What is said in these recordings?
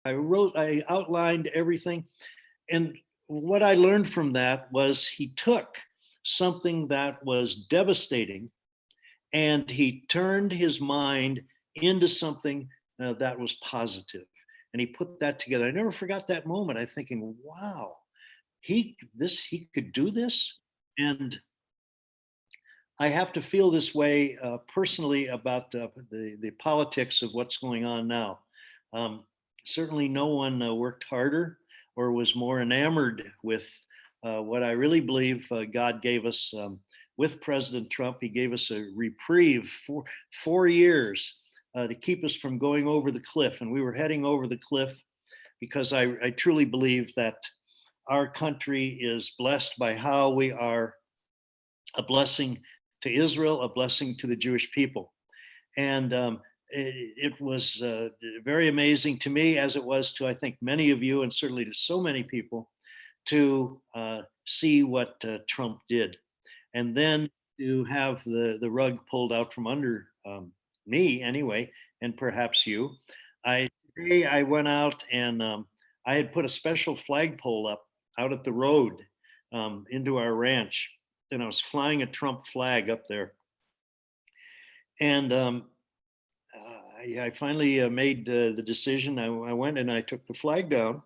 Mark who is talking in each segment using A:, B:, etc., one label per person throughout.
A: I outlined everything. And what I learned from that was he took something that was devastating and he turned his mind into something that was positive. And he put that together. I never forgot that moment. I thinking, wow, he could do this. And I have to feel this way personally about the politics of what's going on now. Um, Certainly, no one worked harder or was more enamored with what I really believe God gave us with President Trump. He gave us a reprieve for 4 years to keep us from going over the cliff, and we were heading over the cliff because I truly believe that our country is blessed by how we are a blessing to Israel, a blessing to the Jewish people. And it was very amazing to me, as it was to, I think, many of you, and certainly to so many people, to see what Trump did. And then to have the rug pulled out from under me, anyway, and perhaps you. Today I went out and I had put a special flagpole up out at the road into our ranch, and I was flying a Trump flag up there. And I finally made the decision. I went and I took the flag down,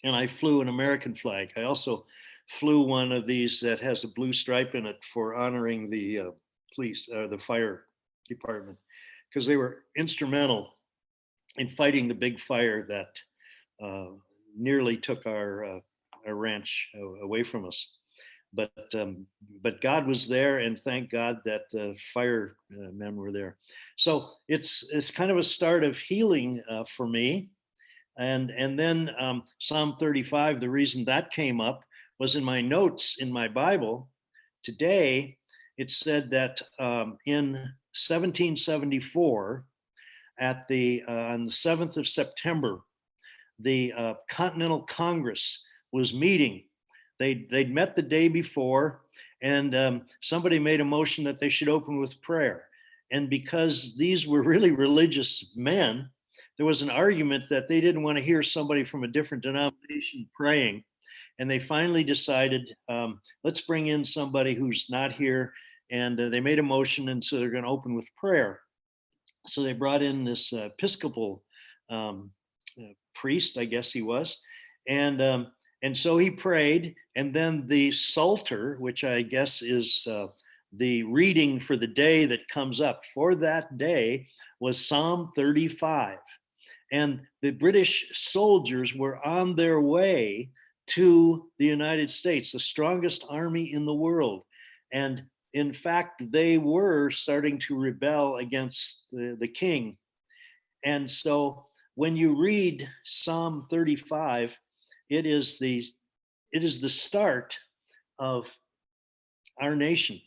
A: and I flew an American flag. I also flew one of these that has a blue stripe in it for honoring the police, the fire department, because they were instrumental in fighting the big fire that nearly took our ranch away from us. But but God was there, and thank God that the firemen were there. So it's kind of a start of healing for me. And then Psalm 35. The reason that came up was in my notes in my Bible today. It said that in 1774, at the on the 7th of September, the Continental Congress was meeting. They'd met the day before, and somebody made a motion that they should open with prayer. And because these were really religious men, there was an argument that they didn't want to hear somebody from a different denomination praying. And they finally decided, let's bring in somebody who's not here. And they made a motion, and so they're going to open with prayer. So they brought in this Episcopal priest, I guess he was, and so he prayed, and then the Psalter, which I guess is the reading for the day that comes up for that day, was Psalm 35. And the British soldiers were on their way to the United States, the strongest army in the world. And in fact, they were starting to rebel against the king. And so when you read Psalm 35, it is the start of our nation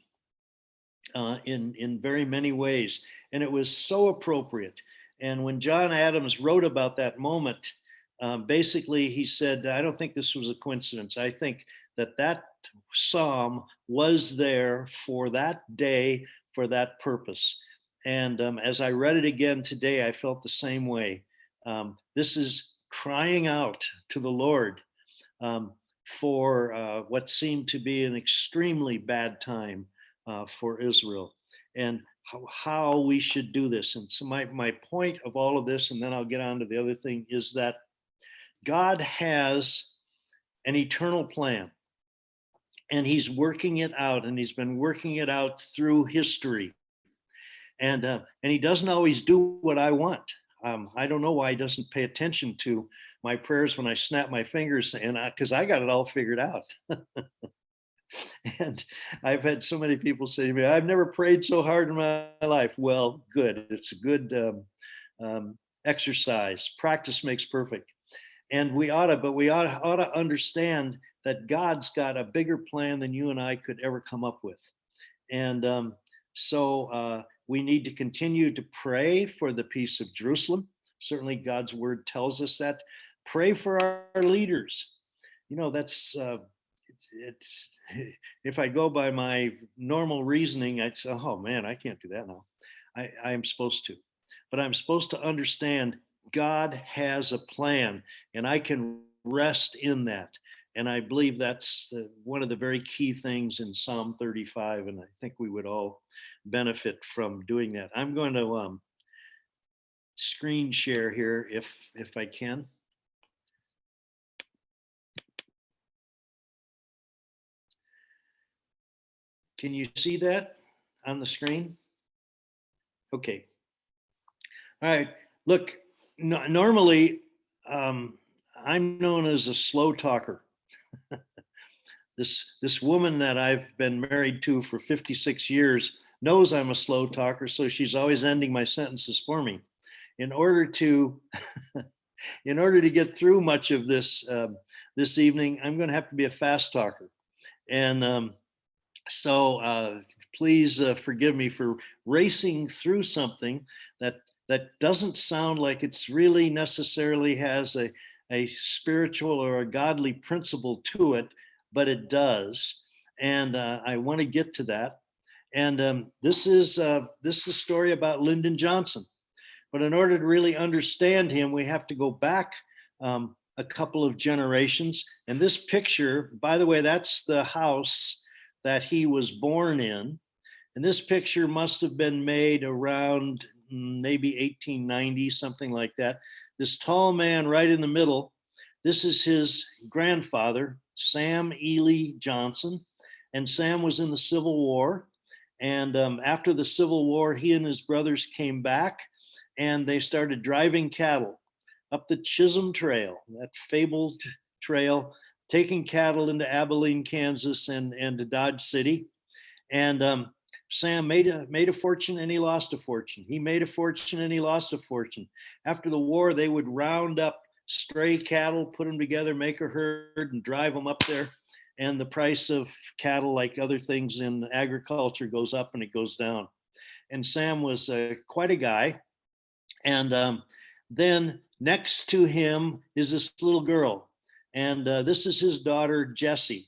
A: in very many ways, and it was so appropriate. And when John Adams wrote about that moment, basically he said, "I don't think this was a coincidence. I think that psalm was there for that day, for that purpose." And as I read it again today, I felt the same way. This is crying out to the Lord for what seemed to be an extremely bad time for Israel, and how we should do this. And so my point of all of this, and then I'll get on to the other thing, is that God has an eternal plan, and he's working it out, and he's been working it out through history. And he doesn't always do what I want. I don't know why he doesn't pay attention to my prayers when I snap my fingers, and because I got it all figured out. And I've had so many people say to me, "I've never prayed so hard in my life." Well, good. It's a good exercise. Practice makes perfect. And we ought to understand that God's got a bigger plan than you and I could ever come up with. And so we need to continue to pray for the peace of Jerusalem. Certainly, God's word tells us that. Pray for our leaders. That's it's if I go by my normal reasoning, I'd say, "Oh man, I can't do that now." I am supposed to, but I'm supposed to understand God has a plan, and I can rest in that. And I believe that's one of the very key things in Psalm 35. And I think we would all benefit from doing that. I'm going to screen share here if I can. Can you see that on the screen? Okay. All right. Look, normally I'm known as a slow talker. This woman that I've been married to for 56 years knows I'm a slow talker, so she's always ending my sentences for me. In order to in order to get through much of this this evening, I'm going to have to be a fast talker, and so please forgive me for racing through something that doesn't sound like it's really necessarily has a spiritual or a godly principle to it, but it does. And I want to get to that. And this is a story about Lyndon Johnson. But in order to really understand him, we have to go back a couple of generations. And this picture, by the way, that's the house that he was born in. And this picture must have been made around maybe 1890, something like that. This tall man right in the middle, this is his grandfather, Sam Ely Johnson. And Sam was in the Civil War. And after the Civil War, he and his brothers came back and they started driving cattle up the Chisholm Trail, that fabled trail, taking cattle into Abilene, Kansas, and to Dodge City. And Sam made a fortune and he lost a fortune. He made a fortune and he lost a fortune. After the war, they would round up stray cattle, put them together, make a herd, and drive them up there. And the price of cattle, like other things in agriculture, goes up and it goes down. And Sam was quite a guy. And then next to him is this little girl. And this is his daughter, Jessie.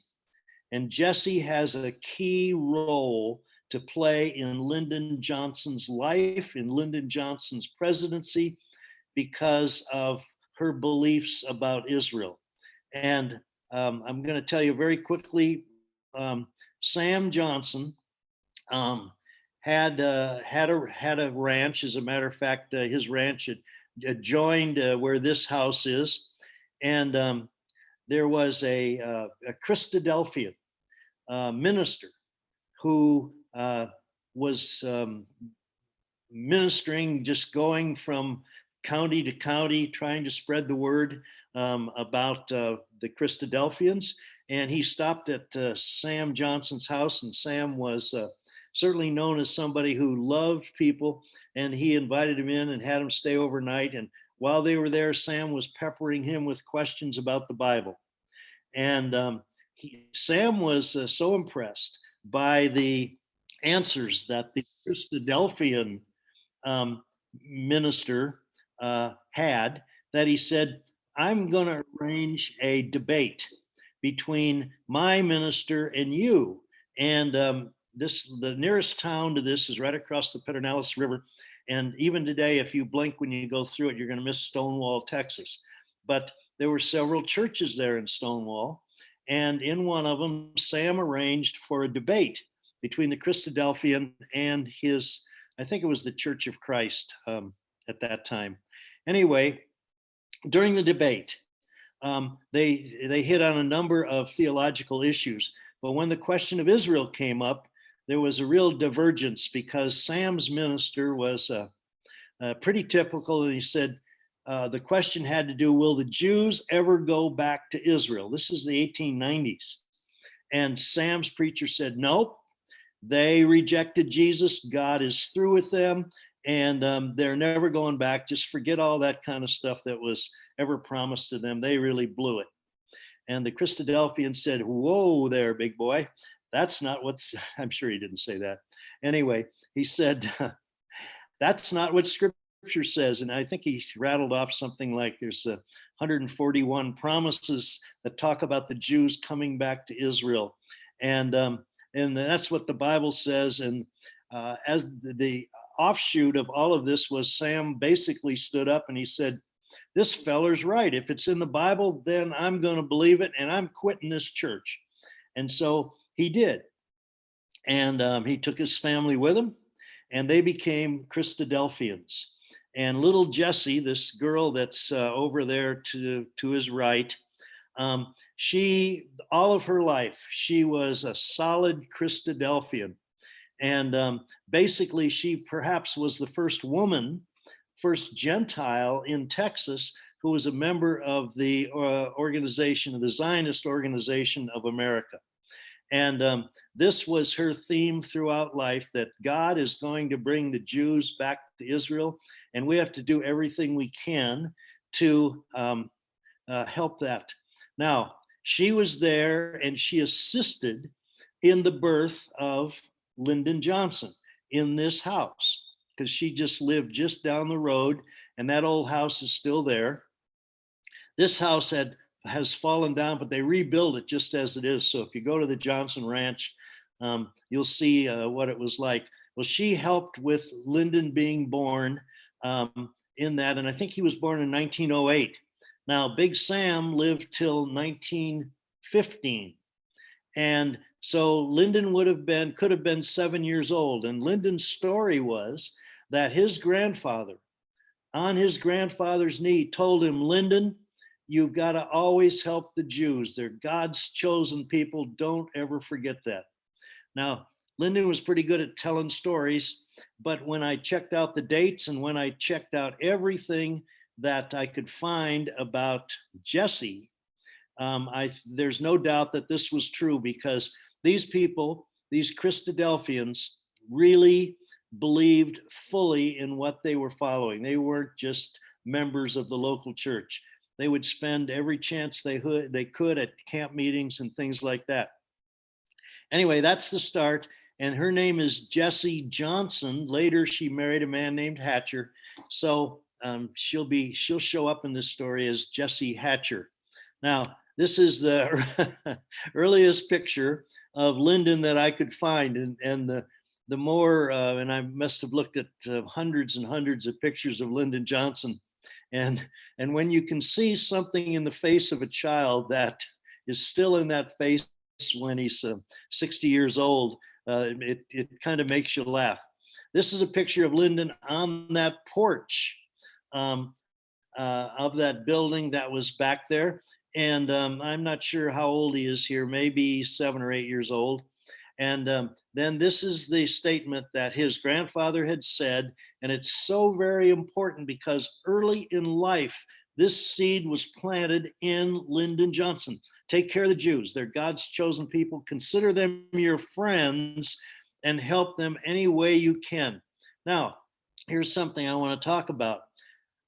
A: And Jessie has a key role to play in Lyndon Johnson's life, in Lyndon Johnson's presidency, because of her beliefs about Israel. And I'm going to tell you very quickly, Sam Johnson had a ranch. As a matter of fact, his ranch had adjoined where this house is, and there was a Christadelphian minister who was ministering, just going from county to county, trying to spread the word about the Christadelphians. And he stopped at Sam Johnson's house, and Sam was certainly known as somebody who loved people. And he invited him in and had him stay overnight. And while they were there, Sam was peppering him with questions about the Bible. And Sam was so impressed by the answers that the Christadelphian minister had, that he said, I'm going to arrange a debate between my minister and you. And the nearest town to this is right across the Pedernales River. And even today, if you blink when you go through it, you're going to miss Stonewall, Texas. But there were several churches there in Stonewall. And in one of them, Sam arranged for a debate between the Christadelphian and his, I think it was the Church of Christ at that time. Anyway, during the debate, they hit on a number of theological issues. But when the question of Israel came up, there was a real divergence, because Sam's minister was pretty typical. And he said, the question had to do, will the Jews ever go back to Israel? This is the 1890s. And Sam's preacher said, nope, they rejected Jesus. God is through with them, and they're never going back. Just forget all that kind of stuff that was ever promised to them. They really blew it. And the Christadelphian said, whoa there, big boy. That's not what's, I'm sure he didn't say that. Anyway, he said, that's not what Scripture says. And I think he rattled off something like there's 141 promises that talk about the Jews coming back to Israel. And that's what the Bible says. And as the offshoot of all of this was, Sam basically stood up and he said, this feller's right. If it's in the Bible, then I'm going to believe it, and I'm quitting this church. And so he did. And he took his family with him, and they became Christadelphians. And little Jessie, this girl that's over there to his right, she, all of her life, she was a solid Christadelphian. And basically, she perhaps was the first woman, first Gentile in Texas who was a member of the organization, of the Zionist Organization of America. And this was her theme throughout life, that God is going to bring the Jews back to Israel, and we have to do everything we can to help that. Now, she was there and she assisted in the birth of Lyndon Johnson in this house, because she just lived just down the road, and that old house is still there. This house has fallen down, but they rebuilt it just as it is. So if you go to the Johnson Ranch, you'll see what it was like. Well, she helped with Lyndon being born in that, and I think he was born in 1908. Now, Big Sam lived till 1915. And so Lyndon could have been 7 years old. And Lyndon's story was that his grandfather, on his grandfather's knee, told him, Lyndon, you've got to always help the Jews. They're God's chosen people. Don't ever forget that. Now, Lyndon was pretty good at telling stories, but when I checked out the dates and when I checked out everything that I could find about Jessie, there's no doubt that this was true, because these people, these Christadelphians, really believed fully in what they were following. They weren't just members of the local church. They would spend every chance they could at camp meetings and things like that. Anyway, that's the start. And her name is Jessie Johnson. Later, she married a man named Hatcher. So she'll show up in this story as Jessie Hatcher. Now, this is the earliest picture of Lyndon that I could find. And the more, and I must have looked at hundreds and hundreds of pictures of Lyndon Johnson. And when you can see something in the face of a child that is still in that face when he's 60 years old, it kind of makes you laugh. This is a picture of Lyndon on that porch of that building that was back there. And I'm not sure how old he is here, maybe 7 or 8 years old. And then this is the statement that his grandfather had said, and it's so very important because early in life, this seed was planted in Lyndon Johnson. Take care of the Jews. They're God's chosen people. Consider them your friends and help them any way you can. Now, here's something I want to talk about.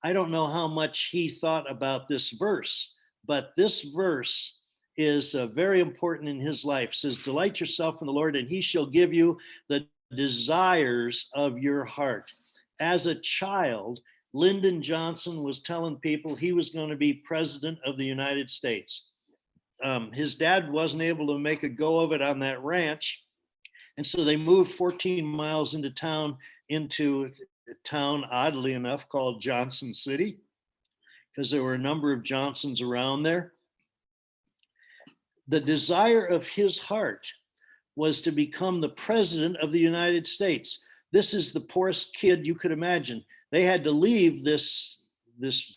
A: I don't know how much he thought about this verse, but this verse is very important in his life. It says, delight yourself in the Lord, and he shall give you the desires of your heart. As a child, Lyndon Johnson was telling people he was going to be president of the United States. His dad wasn't able to make a go of it on that ranch. And so they moved 14 miles into a town, oddly enough, called Johnson City, because there were a number of Johnsons around there. The desire of his heart was to become the president of the United States. This is the poorest kid you could imagine. They had to leave this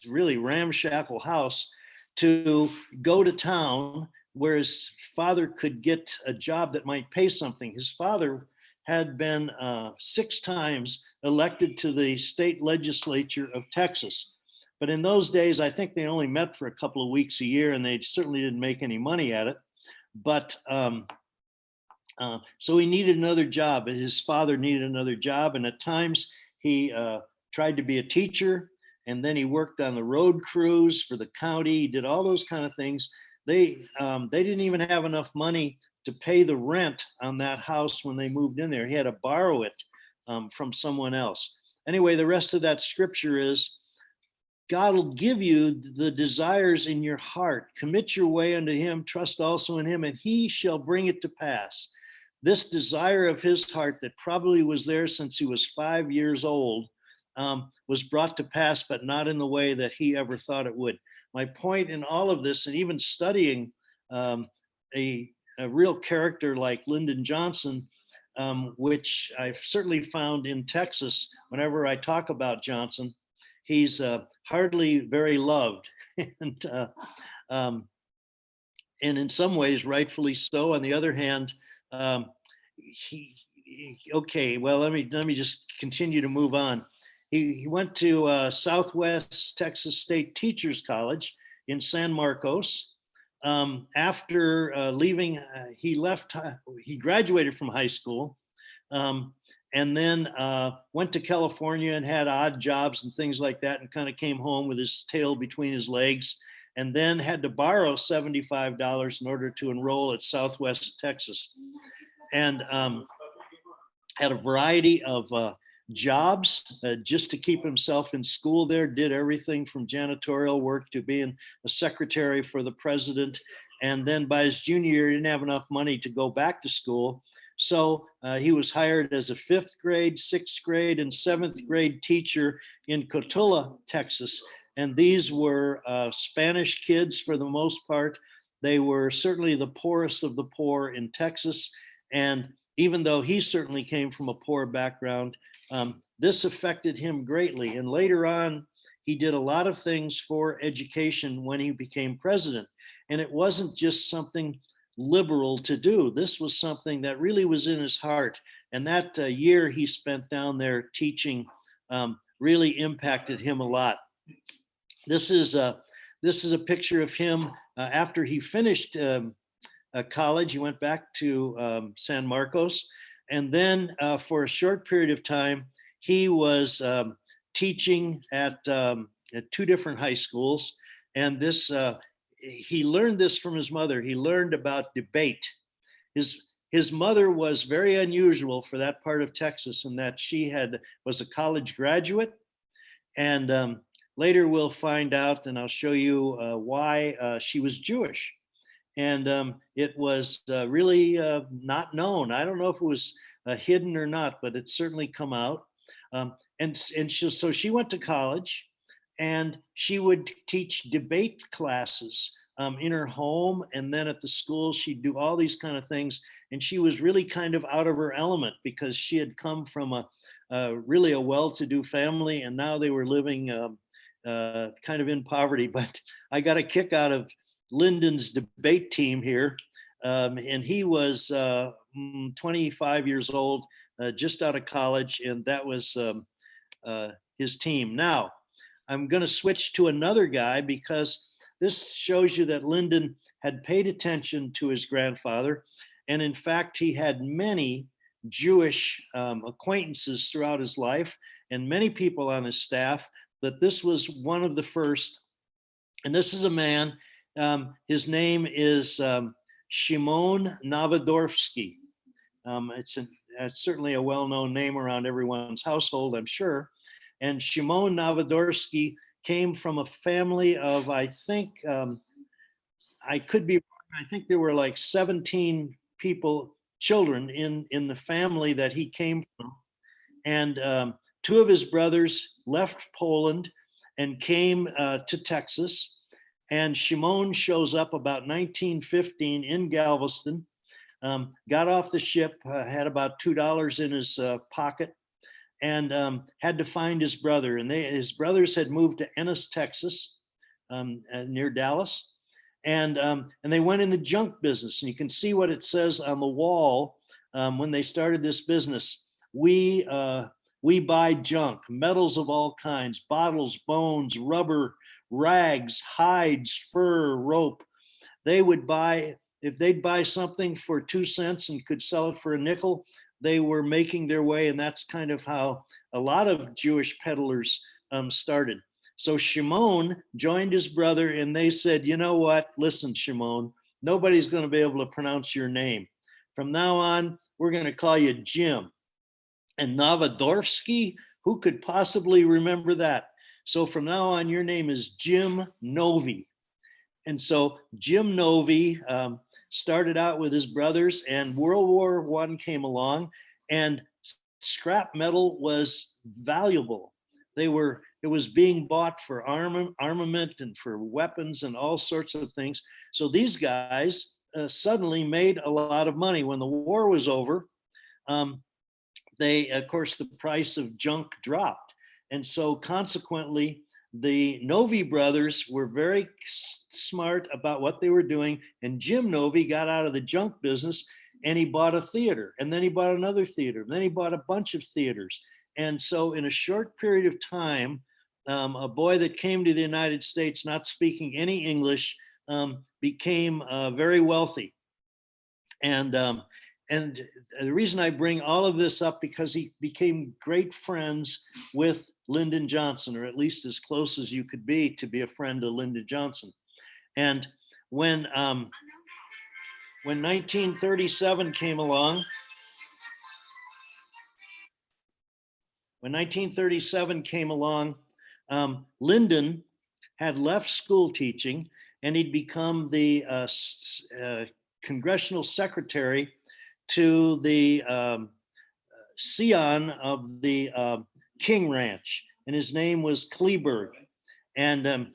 A: really ramshackle house to go to town where his father could get a job that might pay something. His father had been 6 times elected to the state legislature of Texas. But in those days, I think they only met for a couple of weeks a year, and they certainly didn't make any money at it. But so he needed another job. His father needed another job. And at times he tried to be a teacher, and then he worked on the road crews for the county. He did all those kind of things. They didn't even have enough money to pay the rent on that house when they moved in there. He had to borrow it from someone else. Anyway, the rest of that scripture is, God will give you the desires in your heart. Commit your way unto him, trust also in him, and he shall bring it to pass. This desire of his heart that probably was there since he was 5 years old was brought to pass, but not in the way that he ever thought it would. My point in all of this, and even studying um, a real character like Lyndon Johnson, which I've certainly found in Texas, whenever I talk about Johnson, he's hardly very loved. and, um, and in some ways, rightfully so. On the other hand, um, okay, well, let me just continue to move on. He went to Southwest Texas State Teachers College in San Marcos. After leaving, he graduated from high school, and then went to California and had odd jobs and things like that, and kind of came home with his tail between his legs, and then had to borrow $75 in order to enroll at Southwest Texas. And had a variety of jobs just to keep himself in school there, did everything from janitorial work to being a secretary for the president. And then by his junior year, he didn't have enough money to go back to school. So he was hired as a 5th grade, 6th grade, and 7th grade teacher in Cotulla, Texas. And these were Spanish kids for the most part. They were certainly the poorest of the poor in Texas. And even though he certainly came from a poor background, this affected him greatly. And later on, he did a lot of things for education when he became president. And it wasn't just something liberal to do. This was something that really was in his heart. And that year he spent down there teaching really impacted him a lot. This is a picture of him after he finished college. He went back to San Marcos, and then for a short period of time, he was teaching at 2 different high schools. And this he learned this from his mother. He learned about debate. His mother was very unusual for that part of Texas in that she was a college graduate, and later we'll find out, and I'll show you why she was Jewish. And it was really not known. I don't know if it was hidden or not, but it's certainly come out. So she went to college, and she would teach debate classes in her home, and then at the school she'd do all these kind of things. And she was really kind of out of her element because she had come from a really a well-to-do family, and now they were living kind of in poverty. But I got a kick out of Lyndon's debate team here, and he was 25 years old, just out of college, and that was his team. Now, I'm going to switch to another guy because this shows you that Lyndon had paid attention to his grandfather, and in fact, he had many Jewish acquaintances throughout his life, and many people on his staff. That this was one of the first, and this is a man. His name is Shimon Novodorsky. It's certainly a well-known name around everyone's household, I'm sure. And Shimon Novodorsky came from a family of, I think, I could be wrong, I think there were like 17 children in the family that he came from. And 2 of his brothers left Poland and came to Texas. And Shimon shows up about 1915 in Galveston, got off the ship, had about $2 in his pocket, and had to find his brother. And his brothers had moved to Ennis, Texas, near Dallas. And they went in the junk business. And you can see what it says on the wall when they started this business. We buy junk, metals of all kinds, bottles, bones, rubber, rags, hides, fur, rope. They would buy, if they'd buy something for 2 cents and could sell it for a nickel, they were making their way. And that's kind of how a lot of Jewish peddlers started. So Shimon joined his brother, and they said, you know what? Listen, Shimon, nobody's going to be able to pronounce your name. From now on, we're going to call you Jim. And Novodorsky, who could possibly remember that? So from now on, your name is Jim Novy. And so Jim Novy started out with his brothers, and World War I came along, and scrap metal was valuable. it was being bought for armament and for weapons and all sorts of things. So these guys suddenly made a lot of money. When the war was over, of course, the price of junk dropped. And so consequently, the Novi brothers were very smart about what they were doing. And Jim Novi got out of the junk business and he bought a theater. And then he bought another theater. And then he bought a bunch of theaters. And so in a short period of time, a boy that came to the United States not speaking any English became very wealthy. And the reason I bring all of this up because he became great friends with Lyndon Johnson, or at least as close as you could be to be a friend of Lyndon Johnson. And when 1937 came along, Lyndon had left school teaching and he'd become the congressional secretary to the scion of the King Ranch, and his name was Kleberg. And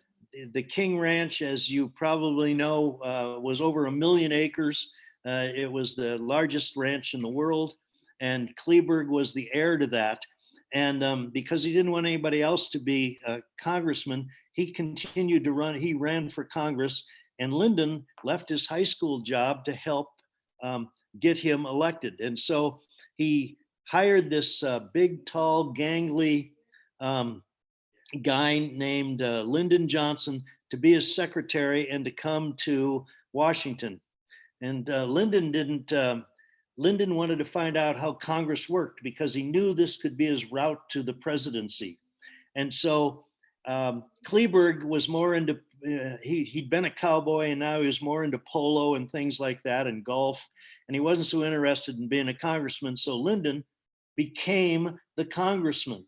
A: the King Ranch, as you probably know, was over 1 million acres. It was the largest ranch in the world, and Kleberg was the heir to that. And because he didn't want anybody else to be a congressman, he continued to run. He ran for Congress, and Lyndon left his high school job to help get him elected. And so he hired this big, tall, gangly guy named Lyndon Johnson to be his secretary and to come to Washington. And Lyndon wanted to find out how Congress worked because he knew this could be his route to the presidency. And so Kleberg was more into, he'd been a cowboy and now he was more into polo and things like that and golf. And he wasn't so interested in being a congressman. So Lyndon became the congressman.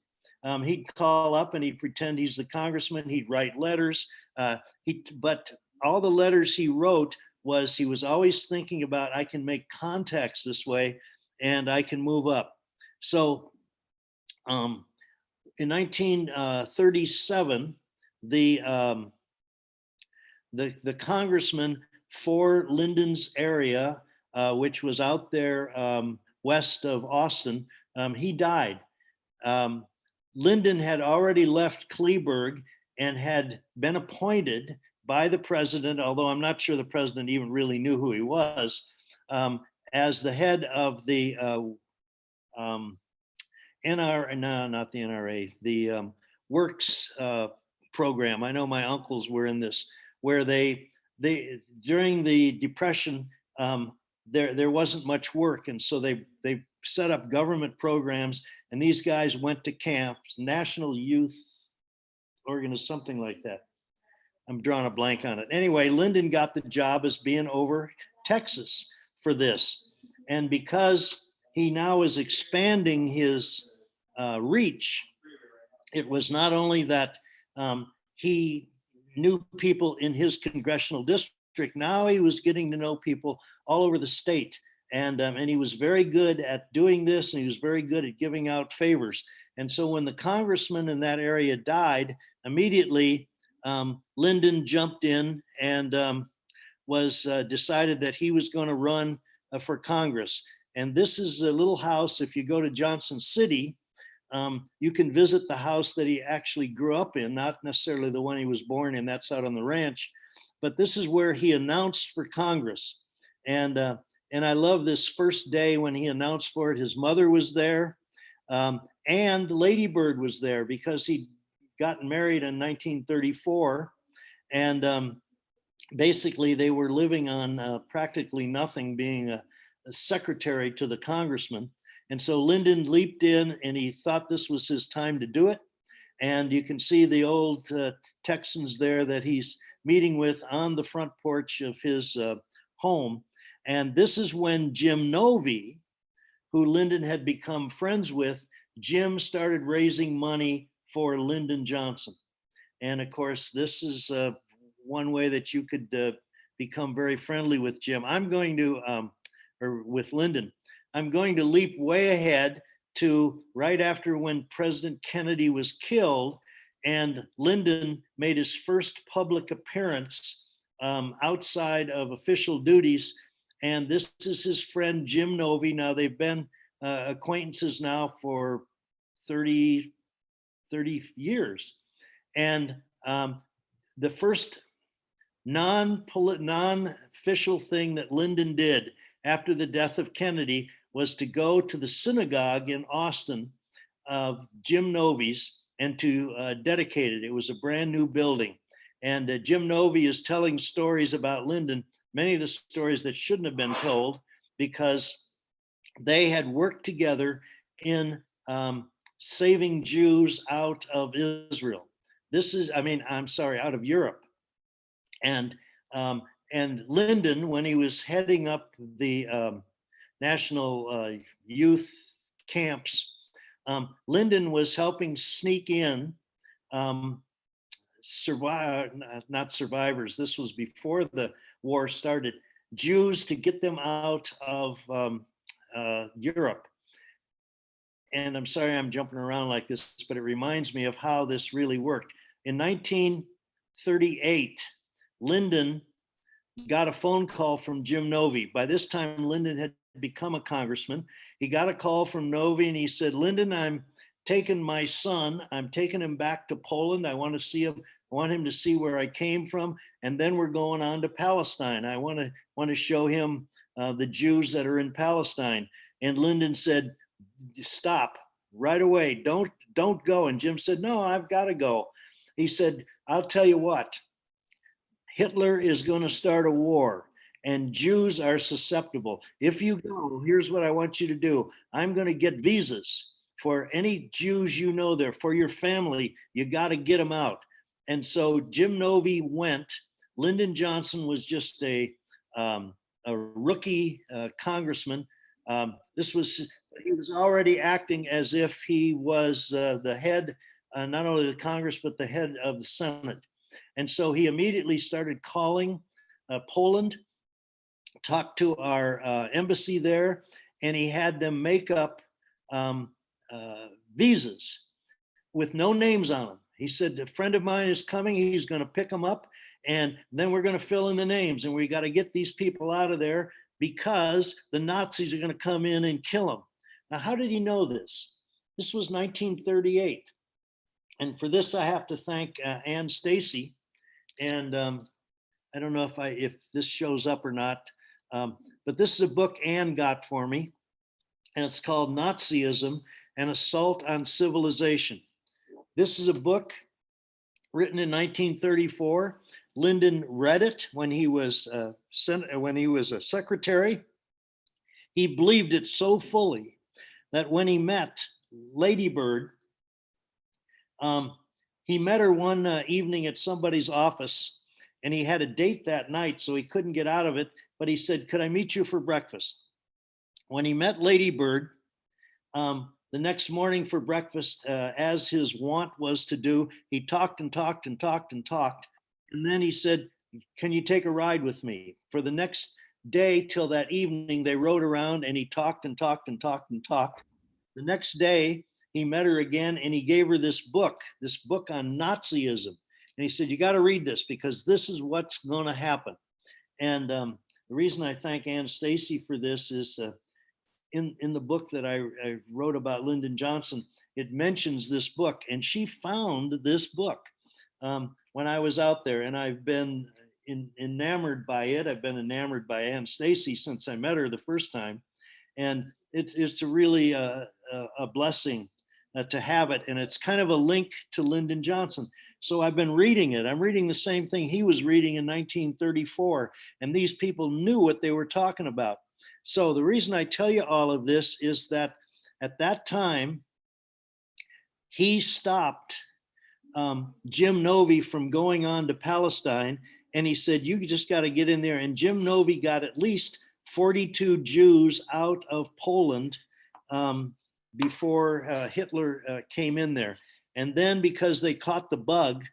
A: He'd call up and he'd pretend he's the congressman. He'd write letters. But all the letters he wrote he was always thinking about, I can make contacts this way and I can move up. So in 1937, the congressman for Lyndon's area, which was out there west of Austin, he died. Lyndon had already left Kleberg and had been appointed by the president, although I'm not sure the president even really knew who he was, as the head of the not the NRA, the works program. I know my uncles were in this, where they during the Depression, there wasn't much work, and so they set up government programs, and these guys went to camps, National Youth Organization, something like that. I'm drawing a blank on it. Anyway, Lyndon got the job as being over Texas for this. And because he now is expanding his reach, it was not only that he knew people in his congressional district, now he was getting to know people all over the state. And he was very good at doing this, and he was very good at giving out favors. And so when the congressman in that area died, immediately Lyndon jumped in and was decided that he was going to run for Congress. And this is a little house. If you go to Johnson City, you can visit the house that he actually grew up in, not necessarily the one he was born in. That's out on the ranch. But this is where he announced for Congress. And I love this first day when he announced for it. His mother was there, and Lady Bird was there because he'd gotten married in 1934. And basically, they were living on practically nothing, being a secretary to the congressman. And so Lyndon leaped in, and he thought this was his time to do it. And you can see the old Texans there that he's meeting with on the front porch of his home. And this is when Jim Novi, who Lyndon had become friends with, Jim started raising money for Lyndon Johnson. And of course, this is one way that you could become very friendly with Jim. I'm going to, or with Lyndon, I'm going to leap way ahead to right after when President Kennedy was killed, and Lyndon made his first public appearance outside of official duties. And this is his friend Jim Novy. Now they've been acquaintances now for 30 years. And the first non-official thing that Lyndon did after the death of Kennedy was to go to the synagogue in Austin of Jim Novy's and to dedicate it. It was a brand new building. And Jim Novy is telling stories about Lyndon, many of the stories that shouldn't have been told, because they had worked together in saving Jews out of Israel. This is, out of Europe. And Lyndon, when he was heading up the national youth camps, Lyndon was helping sneak in not survivors, this was before the war started, Jews, to get them out of Europe. And I'm sorry I'm jumping around like this, but it reminds me of how this really worked. In 1938, Lyndon got a phone call from Jim Novy. By this time, Lyndon had become a congressman. He got a call from Novy and he said, Lyndon, I'm taking my son, I'm taking him back to Poland. I want to see him. I want him to see where I came from. And then we're going on to Palestine. I want to show him the Jews that are in Palestine. And Lyndon said, stop right away. Don't go. And Jim said, no, I've got to go. He said, I'll tell you what, Hitler is going to start a war and Jews are susceptible. If you go, here's what I want you to do. I'm going to get visas for any Jews you know there, for your family. You got to get them out. And so Jim Novy went. Lyndon Johnson was just a rookie congressman. He was already acting as if he was the head, not only the Congress, but the head of the Senate. And so he immediately started calling Poland, talked to our embassy there, and he had them make up visas with no names on them. He said, a friend of mine is coming, he's going to pick them up, and then we're going to fill in the names, and we got to get these people out of there because the Nazis are going to come in and kill them. Now, how did he know this? This was 1938. And for this, I have to thank Ann Stacy. And I don't know if this shows up or not, but this is a book Ann got for me, and it's called Nazism: An Assault on Civilization. This is a book written in 1934. Lyndon read it when he was a secretary. He believed it so fully that when he met Lady Bird, he met her one evening at somebody's office, and he had a date that night, so he couldn't get out of it. But he said, could I meet you for breakfast? When he met Lady Bird, the next morning for breakfast, as his wont was to do, he talked and talked and talked and talked. And then he said, can you take a ride with me? For the next day till that evening, they rode around and he talked and talked and talked and talked. The next day, he met her again and he gave her this book on Nazism. And he said, you got to read this because this is what's going to happen. And the reason I thank Ann Stacy for this is in the book that I wrote about Lyndon Johnson, it mentions this book, and she found this book when I was out there, and I've been enamored by it. I've been enamored by Ann Stacy since I met her the first time. And it's really a blessing to have it. And it's kind of a link to Lyndon Johnson. So I've been reading it. I'm reading the same thing he was reading in 1934. And these people knew what they were talking about. So the reason I tell you all of this is that at that time, he stopped Jim Novy from going on to Palestine. And he said, you just got to get in there. And Jim Novy got at least 42 Jews out of Poland before Hitler came in there. And then because they caught the bug,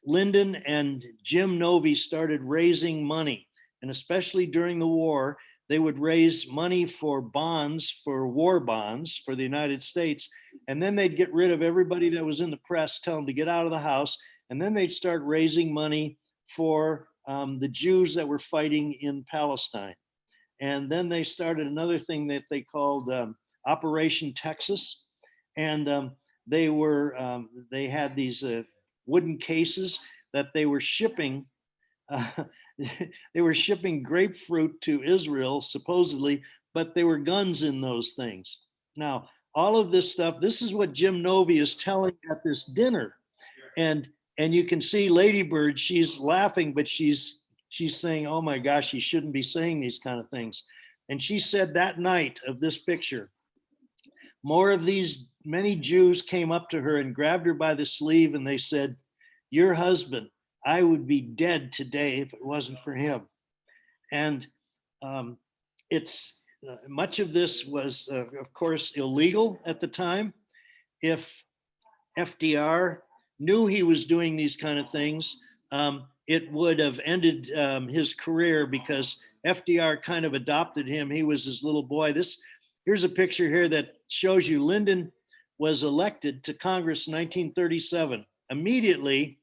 A: Lyndon and Jim Novy started raising money. And especially during the war, they would raise money for bonds, for war bonds for the United States. And then they'd get rid of everybody that was in the press, tell them to get out of the house. And then they'd start raising money for the Jews that were fighting in Palestine. And then they started another thing that they called Operation Texas. And they had these wooden cases that they were shipping. They were shipping grapefruit to Israel, supposedly, but there were guns in those things. Now, all of this stuff, this is what Jim Novy is telling at this dinner. And you can see Lady Bird, she's laughing, but she's saying, oh my gosh, you shouldn't be saying these kind of things. And she said that night of this picture, many Jews came up to her and grabbed her by the sleeve and they said, your husband, I would be dead today if it wasn't for him. And it's much of this was, of course, illegal at the time. If FDR knew he was doing these kind of things, it would have ended his career because FDR kind of adopted him. He was his little boy. Here's a picture here that shows you Lyndon was elected to Congress in 1937. Immediately,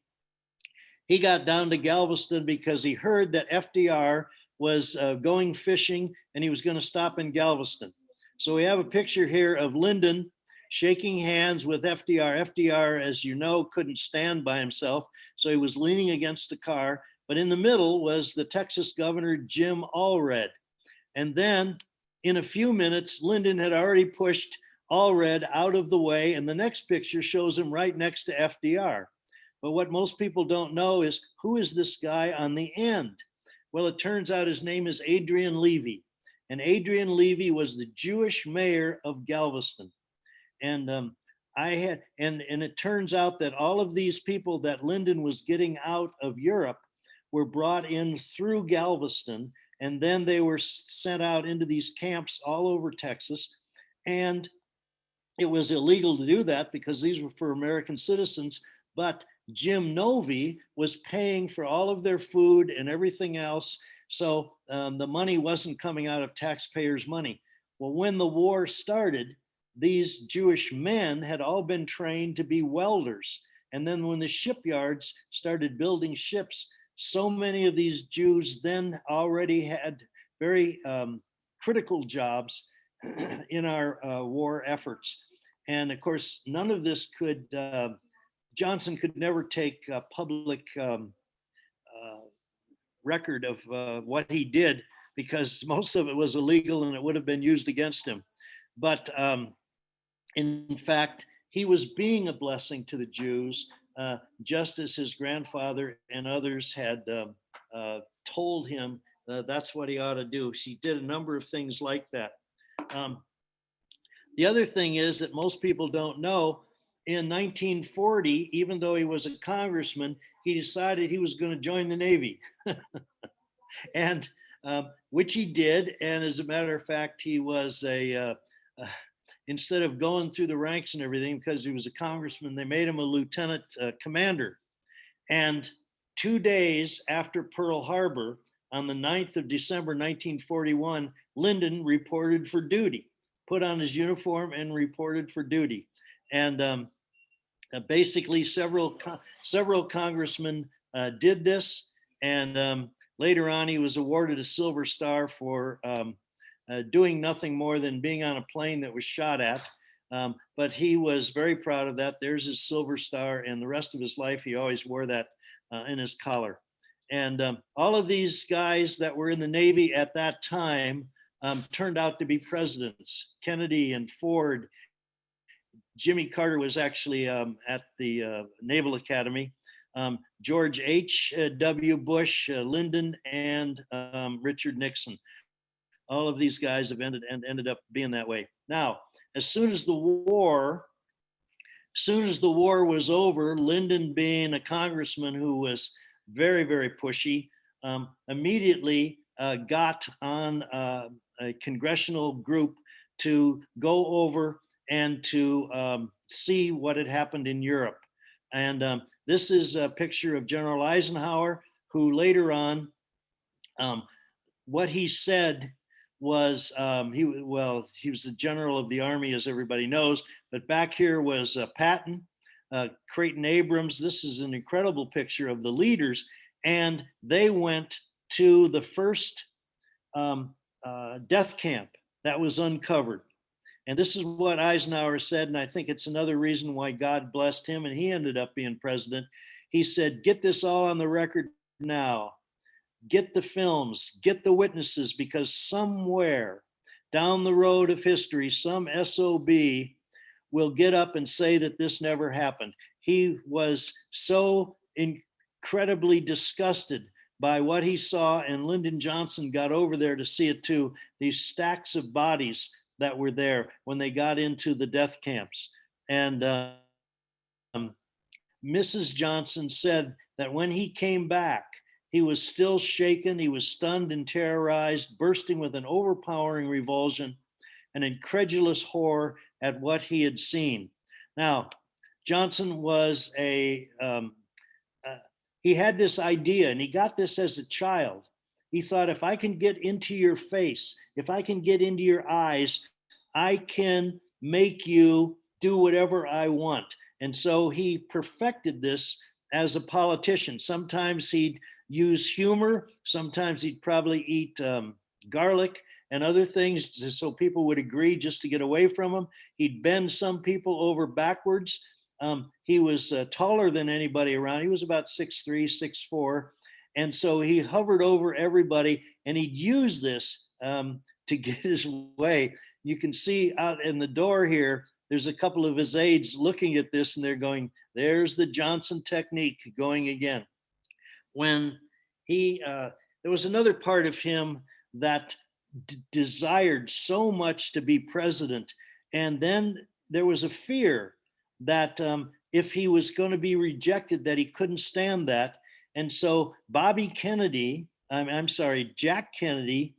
A: he got down to Galveston because he heard that FDR was going fishing and he was going to stop in Galveston. So we have a picture here of Lyndon shaking hands with FDR. FDR, as you know, couldn't stand by himself, so he was leaning against the car. But in the middle was the Texas governor, Jim Allred. And then in a few minutes, Lyndon had already pushed Allred out of the way, and the next picture shows him right next to FDR. But what most people don't know is, who is this guy on the end? Well, it turns out his name is Adrian Levy. And Adrian Levy was the Jewish mayor of Galveston. And it turns out that all of these people that Lyndon was getting out of Europe were brought in through Galveston, and then they were sent out into these camps all over Texas. And it was illegal to do that because these were for American citizens, but Jim Novy was paying for all of their food and everything else. So the money wasn't coming out of taxpayers' money. Well, when the war started, these Jewish men had all been trained to be welders. And then when the shipyards started building ships, so many of these Jews then already had very critical jobs in our war efforts. And of course, none of this Johnson could never take public record of what he did because most of it was illegal and it would have been used against him. But in fact, he was being a blessing to the Jews, just as his grandfather and others had told him that's what he ought to do. He did a number of things like that. The other thing is that most people don't know, in 1940, even though he was a congressman, he decided he was going to join the Navy, and which he did. And as a matter of fact, he was instead of going through the ranks and everything, because he was a congressman, they made him a lieutenant commander. And 2 days after Pearl Harbor, on the 9th of December, 1941, Lyndon reported for duty, put on his uniform and reported for duty. And basically several congressmen did this. And later on, he was awarded a Silver Star for doing nothing more than being on a plane that was shot at. But he was very proud of that. There's his Silver Star, and the rest of his life, he always wore that in his collar. And all of these guys that were in the Navy at that time turned out to be presidents. Kennedy and Ford. Jimmy Carter was actually at the Naval Academy. George H.W. Bush, Lyndon, and Richard Nixon. All of these guys have ended up being that way. Now, as soon as the war was over, Lyndon, being a congressman who was very, very pushy, immediately got on a congressional group to go over and to see what had happened in Europe. And this is a picture of General Eisenhower, who later on, what he said was he was the general of the army, as everybody knows. But back here was Patton, Creighton Abrams. This is an incredible picture of the leaders, and they went to the first death camp that was uncovered. And this is what Eisenhower said, and I think it's another reason why God blessed him and he ended up being president. He said, "Get this all on the record now. Get the films, get the witnesses, because somewhere down the road of history, some SOB will get up and say that this never happened." He was so incredibly disgusted by what he saw, and Lyndon Johnson got over there to see it too, these stacks of bodies that were there when they got into the death camps. And Mrs. Johnson said that when he came back, he was still shaken, he was stunned and terrorized, bursting with an overpowering revulsion, an incredulous horror at what he had seen. Now, Johnson was he had this idea, and he got this as a child. He thought, if I can get into your face, if I can get into your eyes, I can make you do whatever I want. And so he perfected this as a politician. Sometimes he'd use humor. Sometimes he'd probably eat garlic and other things so people would agree just to get away from him. He'd bend some people over backwards. He was taller than anybody around. He was about 6'3", 6'4". And so he hovered over everybody, and he'd use this to get his way. You can see out in the door here, there's a couple of his aides looking at this, and they're going, there's the Johnson technique going again. When there was another part of him that desired so much to be president. And then there was a fear that if he was going to be rejected, that he couldn't stand that. And so Jack Kennedy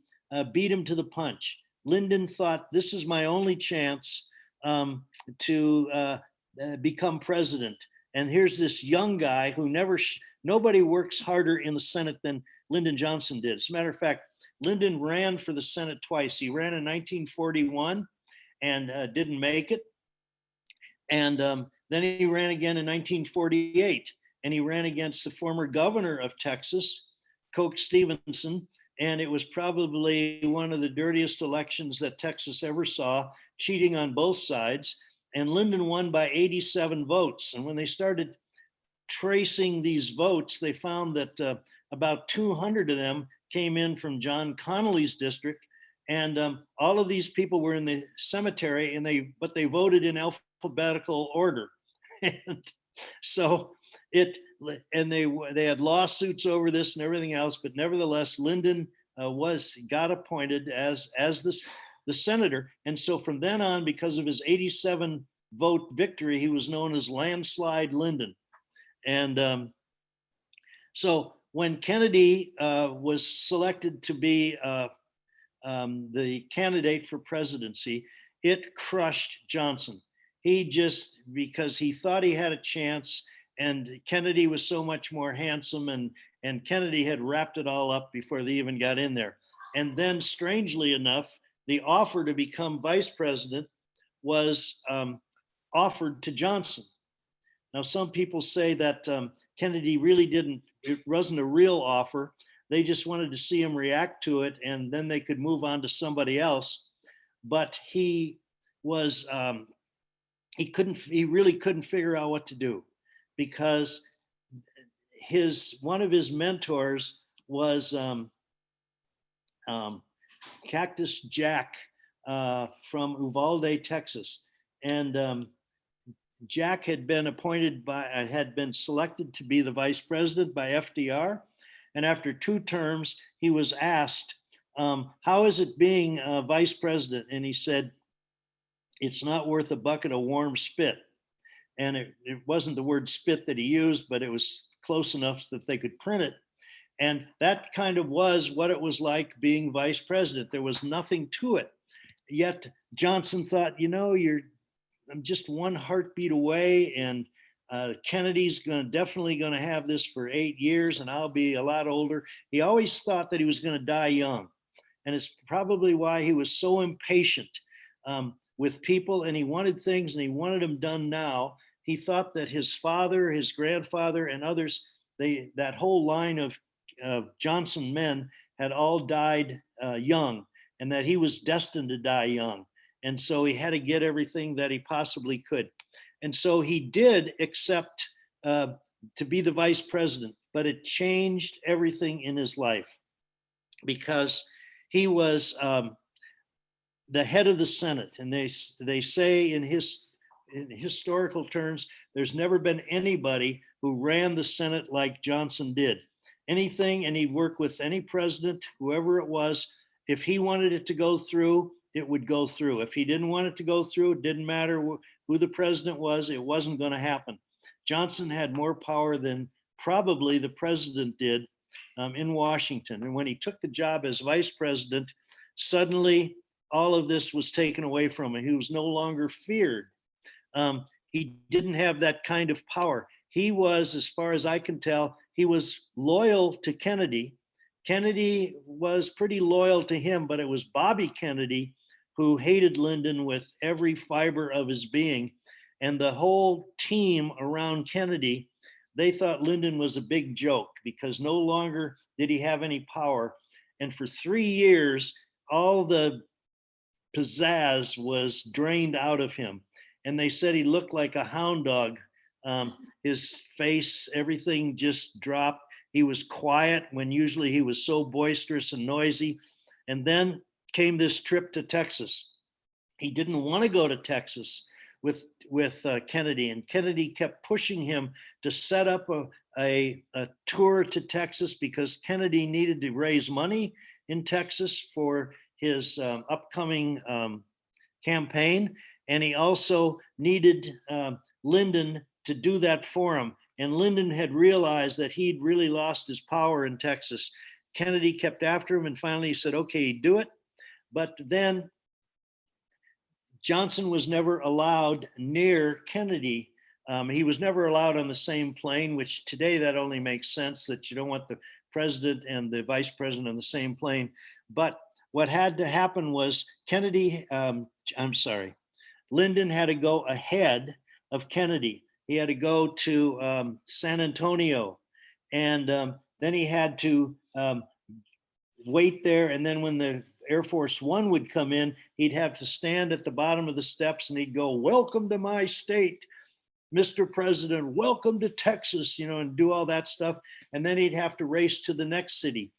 A: beat him to the punch. Lyndon thought, this is my only chance to become president. And here's this young guy who nobody works harder in the Senate than Lyndon Johnson did. As a matter of fact, Lyndon ran for the Senate twice. He ran in 1941 and didn't make it. And then he ran again in 1948. And he ran against the former governor of Texas, Coke Stevenson. And it was probably one of the dirtiest elections that Texas ever saw, cheating on both sides. And Lyndon won by 87 votes. And when they started tracing these votes, they found that about 200 of them came in from John Connolly's district. And all of these people were in the cemetery, but they voted in alphabetical order. And so they had lawsuits over this and everything else, but nevertheless, Lyndon got appointed as the senator. And so from then on, because of his 87 vote victory, he was known as Landslide Lyndon. And so when Kennedy was selected to be the candidate for presidency, it crushed Johnson. Because he thought he had a chance, and Kennedy was so much more handsome, and Kennedy had wrapped it all up before they even got in there. And then, strangely enough, the offer to become vice president was offered to Johnson. Now, some people say that Kennedy really it wasn't a real offer. They just wanted to see him react to it, and then they could move on to somebody else. But he really couldn't figure out what to do, because one of his mentors was Cactus Jack from Uvalde, Texas. And Jack had been selected to be the vice president by FDR. And after 2 terms, he was asked, how is it being vice president? And he said, it's not worth a bucket of warm spit. And it wasn't the word spit that he used, but it was close enough that they could print it. And that kind of was what it was like being vice president. There was nothing to it. Yet Johnson thought, I'm just one heartbeat away, and Kennedy's definitely going to have this for 8 years, and I'll be a lot older. He always thought that he was going to die young. And it's probably why he was so impatient with people, and he wanted things and he wanted them done now. He thought that his father, his grandfather, and others, that whole line of Johnson men had all died young, and that he was destined to die young. And so he had to get everything that he possibly could. And so he did accept to be the vice president, but it changed everything in his life because he was the head of the Senate. And they say in historical terms, there's never been anybody who ran the Senate like Johnson did. Anything, and he'd work with any president, whoever it was. If he wanted it to go through, it would go through. If he didn't want it to go through, it didn't matter who the president was, it wasn't going to happen. Johnson had more power than probably the president did in Washington. And when he took the job as vice president, suddenly all of this was taken away from him. He was no longer feared. He didn't have that kind of power. He was, as far as I can tell, he was loyal to Kennedy. Kennedy was pretty loyal to him, but it was Bobby Kennedy who hated Lyndon with every fiber of his being. And the whole team around Kennedy, they thought Lyndon was a big joke because no longer did he have any power. And for 3 years, all the pizzazz was drained out of him. And they said he looked like a hound dog. His face, everything just dropped. He was quiet when usually he was so boisterous and noisy. And then came this trip to Texas. He didn't want to go to Texas with Kennedy, and Kennedy kept pushing him to set up a tour to Texas because Kennedy needed to raise money in Texas for his upcoming campaign. And he also needed Lyndon to do that for him. And Lyndon had realized that he'd really lost his power in Texas. Kennedy kept after him, and finally he said, okay, do it. But then Johnson was never allowed near Kennedy. He was never allowed on the same plane, which today that only makes sense that you don't want the president and the vice president on the same plane. But what had to happen was Lyndon had to go ahead of Kennedy. He had to go to San Antonio, and then he had to wait there. And then when the Air Force One would come in, he'd have to stand at the bottom of the steps and he'd go, welcome to my state, Mr. President, welcome to Texas, and do all that stuff. And then he'd have to race to the next city.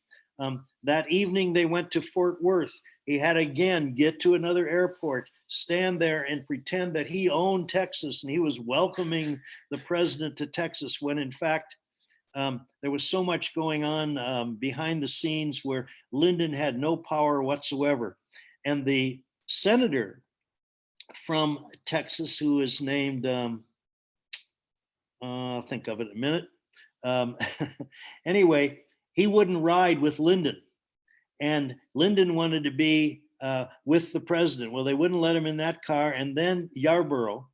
A: That evening they went to Fort Worth. He had to again get to another airport, stand there and pretend that he owned Texas and he was welcoming the president to Texas, when in fact, there was so much going on behind the scenes where Lyndon had no power whatsoever. And the senator from Texas, who is named, I'll think of it in a minute. Anyway, he wouldn't ride with Lyndon. And Lyndon wanted to be with the president. Well, they wouldn't let him in that car. And then Yarborough,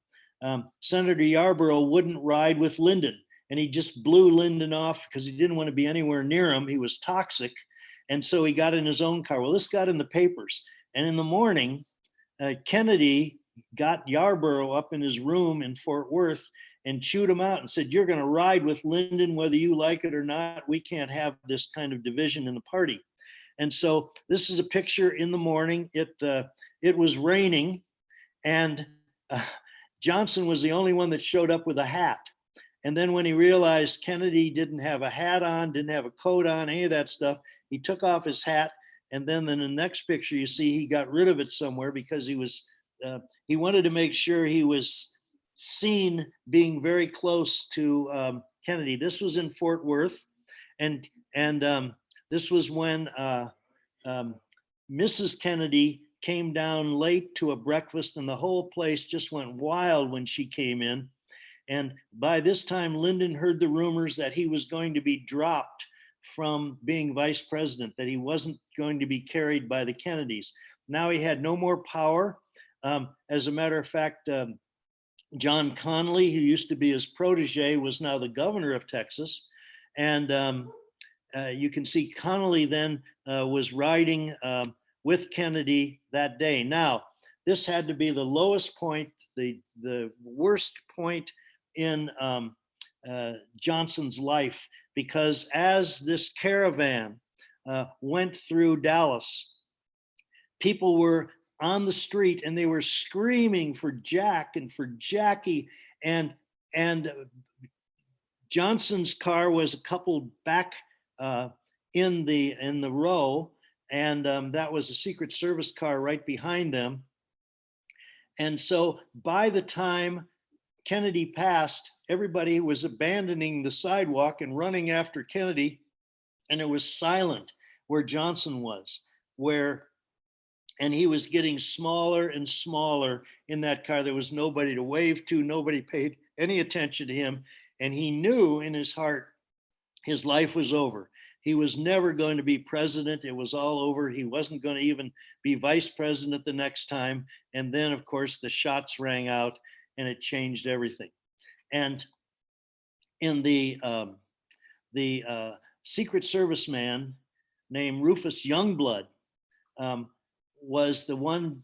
A: Senator Yarborough wouldn't ride with Lyndon. And he just blew Lyndon off because he didn't want to be anywhere near him. He was toxic. And so he got in his own car. Well, this got in the papers. And in the morning, Kennedy got Yarborough up in his room in Fort Worth and chewed him out and said, you're going to ride with Lyndon whether you like it or not. We can't have this kind of division in the party. And so this is a picture in the morning. It was raining, and Johnson was the only one that showed up with a hat. And then when he realized Kennedy didn't have a hat on, didn't have a coat on, any of that stuff, he took off his hat. And then in the next picture, you see he got rid of it somewhere because he wanted to make sure he was seen being very close to Kennedy. This was in Fort Worth, and this was when Mrs. Kennedy came down late to a breakfast, and the whole place just went wild when she came in. And by this time, Lyndon heard the rumors that he was going to be dropped from being vice president, that he wasn't going to be carried by the Kennedys. Now he had no more power. As a matter of fact, John Connally, who used to be his protege, was now the governor of Texas. And you can see Connally then was riding with Kennedy that day. Now, this had to be the lowest point, the worst point in Johnson's life, because as this caravan went through Dallas, people were on the street and they were screaming for Jack and for Jackie, and Johnson's car was a couple back in the row, and that was a Secret Service car right behind them. And so by the time Kennedy passed, everybody was abandoning the sidewalk and running after Kennedy, and it was silent where Johnson was, and he was getting smaller and smaller in that car. There was nobody to wave to, nobody paid any attention to him, and he knew in his heart his life was over. He was never going to be president. It was all over. He wasn't going to even be vice president the next time. And then, of course, the shots rang out, and it changed everything. And in the Secret Service man named Rufus Youngblood was the one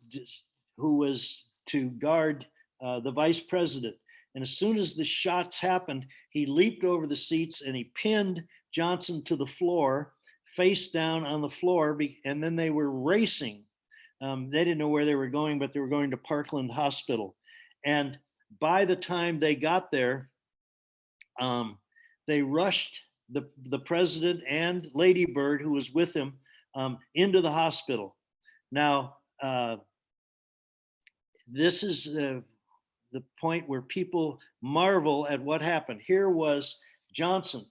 A: who was to guard the vice president. And as soon as the shots happened, he leaped over the seats and he pinned Johnson to the floor, face down on the floor, and then they were racing. They didn't know where they were going, but they were going to Parkland Hospital. And by the time they got there, they rushed the president and Lady Bird, who was with him, into the hospital. Now, this is the point where people marvel at what happened. Here was Johnson,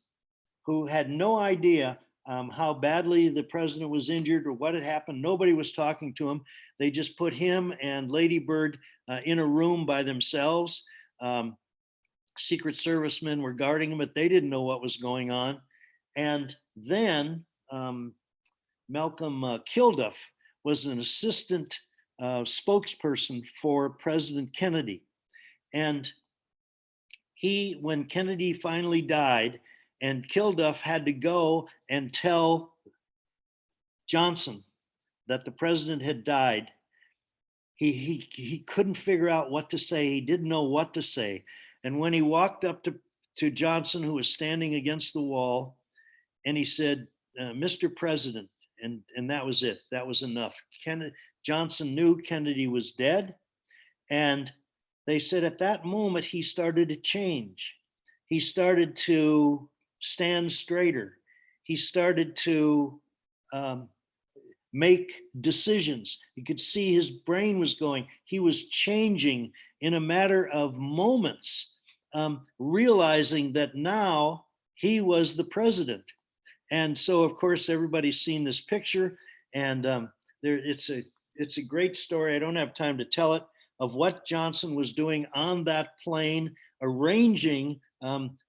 A: who had no idea how badly the president was injured or what had happened. Nobody was talking to him. They just put him and Lady Bird in a room by themselves. Secret Servicemen were guarding him, but they didn't know what was going on. And then Malcolm Kilduff was an assistant spokesperson for President Kennedy. And when Kennedy finally died, and Kilduff had to go and tell Johnson that the president had died, he couldn't figure out what to say. He didn't know what to say. And when he walked up to Johnson, who was standing against the wall, and he said, Mr. President, and that was it. That was enough. Johnson knew Kennedy was dead. And they said at that moment, he started to change. He started to stand straighter. He started to make decisions. You could see his brain was going. He was changing in a matter of moments, realizing that now he was the president. And so, of course, everybody's seen this picture, and it's a great story. I don't have time to tell it, of what Johnson was doing on that plane, arranging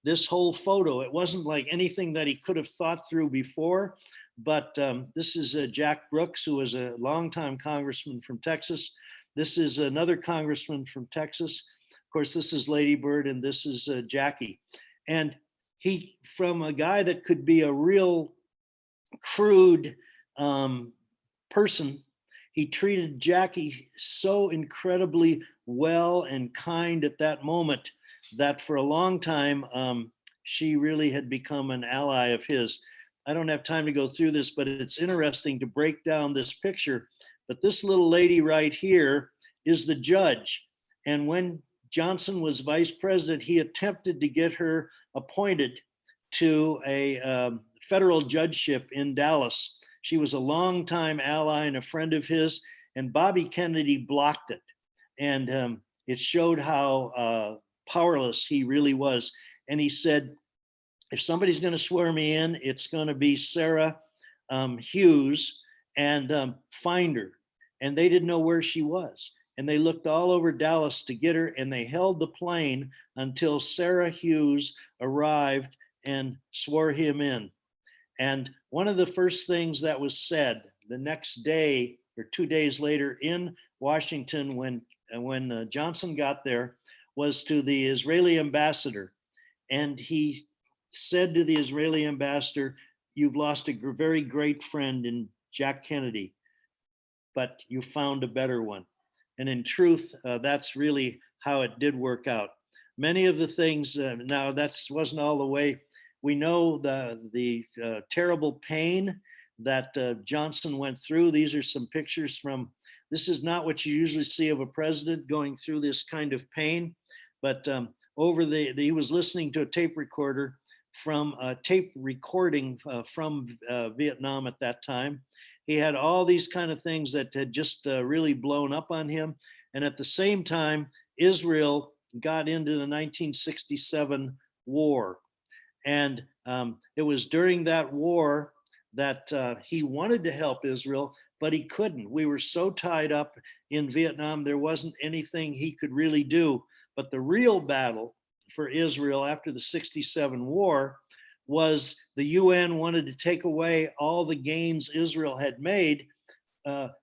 A: this whole photo. It wasn't like anything that he could have thought through before, but this is Jack Brooks, who was a longtime congressman from Texas. This is another congressman from Texas. Of course, this is Lady Bird, and this is Jackie. And he, from a guy that could be a real crude person, he treated Jackie so incredibly well and kind at that moment that for a long time, she really had become an ally of his. I don't have time to go through this, but it's interesting to break down this picture. But this little lady right here is the judge. And when Johnson was vice president, he attempted to get her appointed to a federal judgeship in Dallas. She was a longtime ally and a friend of his, and Bobby Kennedy blocked it. And it showed how powerless he really was. And he said, if somebody's going to swear me in, it's going to be Sarah Hughes, and find her. And they didn't know where she was. And they looked all over Dallas to get her, and they held the plane until Sarah Hughes arrived and swore him in. And one of the first things that was said the next day or 2 days later in Washington, when Johnson got there, was to the Israeli ambassador. And he said to the Israeli ambassador, "You've lost a very great friend in Jack Kennedy. but you found a better one. And in truth, that's really how it did work out. Many of the things, now that wasn't all the way. We know the terrible pain that Johnson went through. These are some pictures from, this is not what you usually see of a president going through this kind of pain, but he was listening to a tape recorder from a tape recording from Vietnam at that time. He had all these kind of things that had just really blown up on him. And at the same time, Israel got into the 1967 war. And it was during that war that he wanted to help Israel, but he couldn't. We were so tied up in Vietnam, there wasn't anything he could really do. But the real battle for Israel after the 67 war was the UN wanted to take away all the gains Israel had made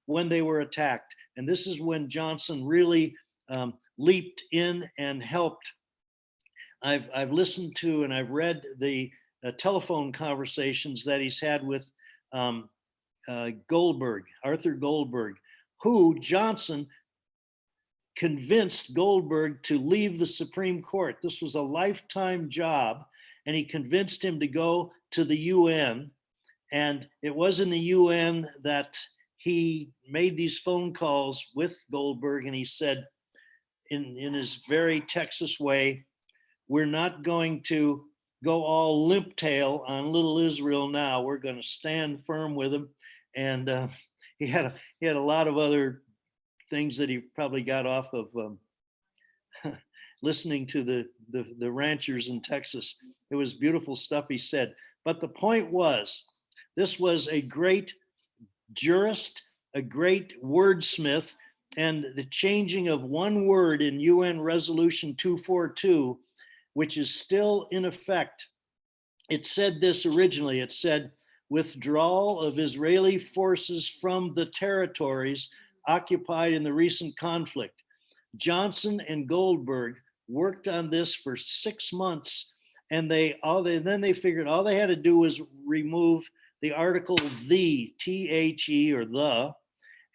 A: when they were attacked. And this is when Johnson really leaped in and helped. I've listened to and I've read the telephone conversations that he's had with Goldberg, Arthur Goldberg, who Johnson convinced Goldberg to leave the Supreme Court. This was a lifetime job, and he convinced him to go to the UN. And it was in the UN that he made these phone calls with Goldberg, and he said, in his very Texas way, we're not going to go all limp tail on little Israel now. We're going to stand firm with him. And he had a lot of other things that he probably got off of listening to the ranchers in Texas. It was beautiful stuff he said. But the point was, this was a great jurist, a great wordsmith, and the changing of one word in UN Resolution 242, which is still in effect. It said this originally, it said, withdrawal of Israeli forces from the territories occupied in the recent conflict. Johnson and Goldberg worked on this for 6 months, and then they figured all they had to do was remove the article the, T-H-E or the,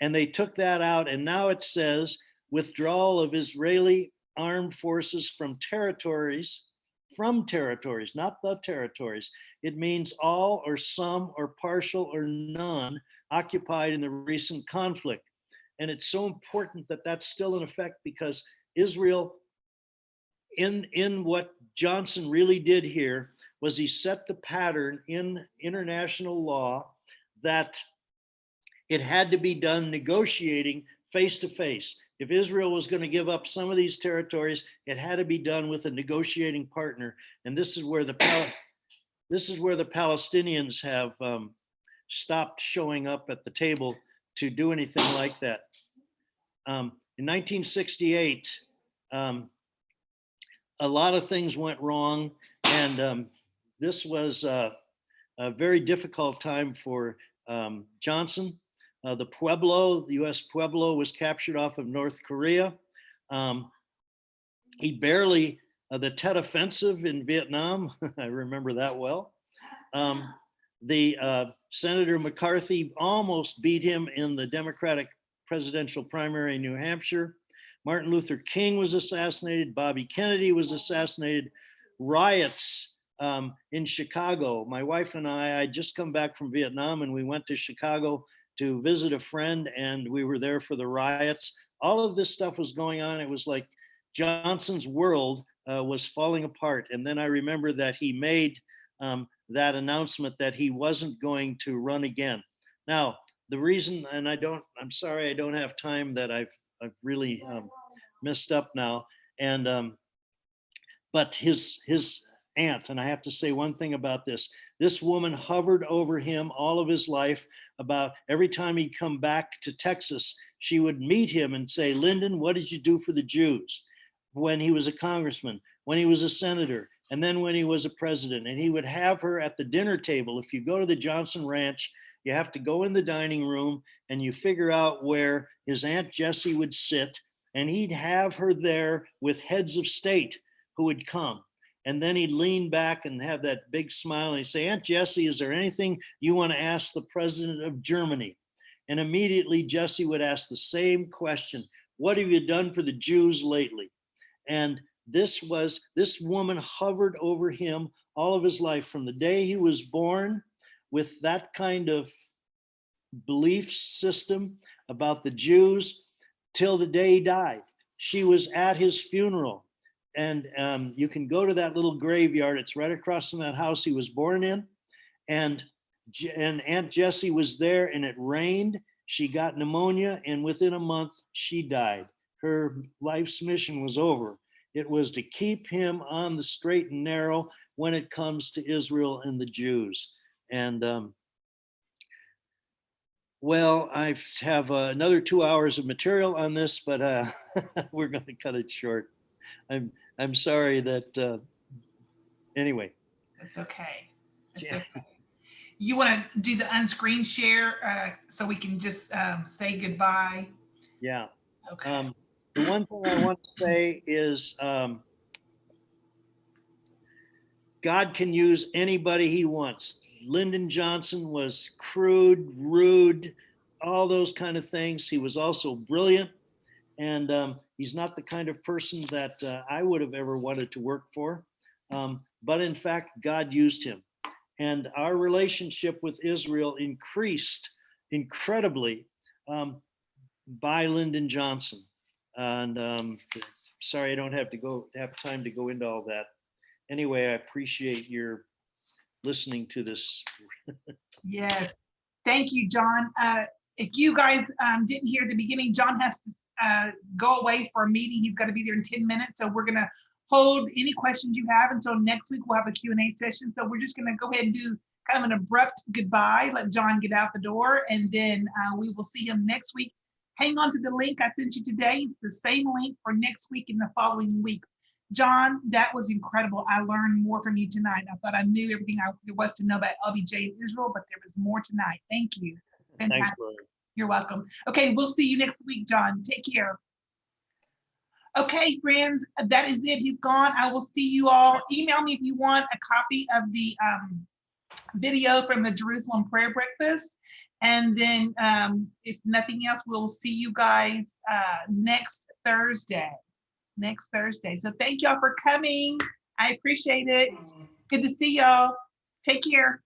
A: and they took that out, and now it says withdrawal of Israeli armed forces from territories, not the territories. It means all or some or partial or none occupied in the recent conflict. And it's so important that that's still in effect, because Israel, in what Johnson really did here, was he set the pattern in international law that it had to be done negotiating face to face. If Israel was going to give up some of these territories, it had to be done with a negotiating partner. And this is where the Palestinians have stopped showing up at the table to do anything like that. In 1968, a lot of things went wrong, and this was a very difficult time for Johnson. The Pueblo, the US Pueblo, was captured off of North Korea. He barely, the Tet Offensive in Vietnam, I remember that well. Senator McCarthy almost beat him in the Democratic presidential primary in New Hampshire. Martin Luther King was assassinated. Bobby Kennedy was assassinated. Riots in Chicago. My wife and I just come back from Vietnam, and we went to Chicago to visit a friend, and we were there for the riots. All of this stuff was going on. It was like Johnson's world was falling apart. And then I remember that he made that announcement that he wasn't going to run again. Now, the reason, and I'm sorry I don't have time, that I've really messed up now. And but his aunt, and I have to say one thing about this. This woman hovered over him all of his life. About every time he'd come back to Texas, she would meet him and say, Lyndon, what did you do for the Jews? When he was a congressman, when he was a senator, and then when he was a president. And he would have her at the dinner table. If you go to the Johnson Ranch, you have to go in the dining room and you figure out where his Aunt Jessie would sit, and he'd have her there with heads of state who would come. And then he'd lean back and have that big smile and he'd say, Aunt Jessie, is there anything you want to ask the president of Germany? And immediately Jesse would ask the same question, what have you done for the Jews lately? And this woman hovered over him all of his life, from the day he was born, with that kind of belief system about the Jews, till the day he died. She was at his funeral. And you can go to that little graveyard. It's right across from that house he was born in. And Aunt Jessie was there, and it rained. She got pneumonia, and within a month, she died. Her life's mission was over. It was to keep him on the straight and narrow when it comes to Israel and the Jews. And well, I have another 2 hours of material on this, but we're going to cut it short. I'm sorry that. Anyway.
B: It's okay. It's
A: Yeah.
B: okay. You want to do the unscreen share so we can just say goodbye?
A: Yeah.
B: Okay.
A: The one thing I want to say is God can use anybody he wants. Lyndon Johnson was crude, rude, all those kind of things. He was also brilliant. And he's not the kind of person that I would have ever wanted to work for. But in fact, God used him. And our relationship with Israel increased incredibly by Lyndon Johnson. And sorry, I don't have time to go into all that. Anyway, I appreciate your listening to this.
B: Yes. Thank you, John. If you guys didn't hear at the beginning, John has to go away for a meeting. He's got to be there in 10 minutes. So we're going to hold any questions you have until next week. We'll have a Q&A session. So we're just going to go ahead and do kind of an abrupt goodbye, let John get out the door, and then we will see him next week. Hang on to the link I sent you today, the same link for next week and the following weeks. John, that was incredible. I learned more from you tonight. I thought I knew everything there was to know about LBJ in Israel, but there was more tonight. Thank you. Fantastic.
A: Thanks, Lori.
B: You're welcome. Okay, we'll see you next week, John. Take care. Okay, friends, that is it. He's gone. I will see you all. Email me if you want a copy of the video from the Jerusalem Prayer Breakfast. And then if nothing else, we'll see you guys next Thursday. So thank y'all for coming. I appreciate it. Good to see y'all. Take care.